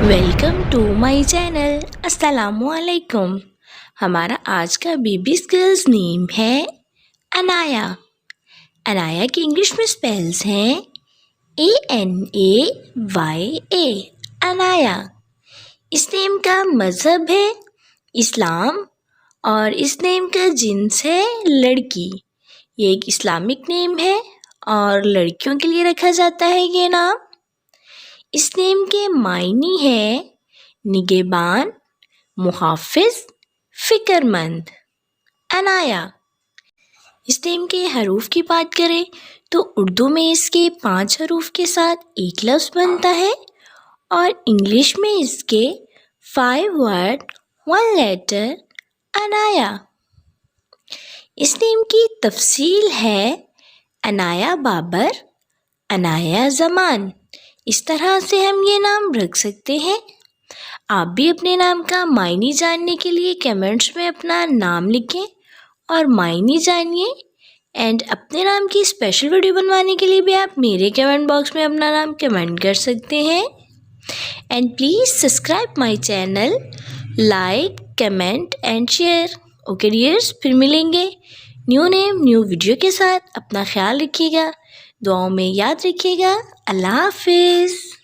Welcome to my channel. अस्सलामुअलैकुम। हमारा आज का बेबी स्किल्स नेम है अनाया। अनाया के इंग्लिश में स्पेल्स हैं ANAYA, अनाया। इस नेम का मज़हब है इस्लाम और इस नेम का जिन्स है लड़की। ये एक इस्लामिक नेम है और लड़कियों के लिए रखा जाता है ये नाम। इस नेम के मायने हैं निगहबान, मुहाफ़िज़, फ़िक्रमंद। अनाया। इस नेम के हरूफ की बात करें तो उर्दू में इसके 5 हरूफ के साथ एक लफ्ज़ बनता है और इंग्लिश में इसके 5 वर्ड 1 लेटर अनाया। इस नेम की तफसील है अनाया बाबर, अनाया ज़मान। इस तरह से हम ये नाम रख सकते हैं। आप भी अपने नाम का मायने जानने के लिए कमेंट्स में अपना नाम लिखें और मायने जानिए। एंड अपने नाम की स्पेशल वीडियो बनवाने के लिए भी आप मेरे कमेंट बॉक्स में अपना नाम कमेंट कर सकते हैं। And please subscribe my channel, like, comment and share. Okay dears, फिर मिलेंगे न्यू नेम न्यू वीडियो के साथ। अपना ख्याल रखिएगा, दुआओं में याद रखिएगा। अल्लाह हाफिज़।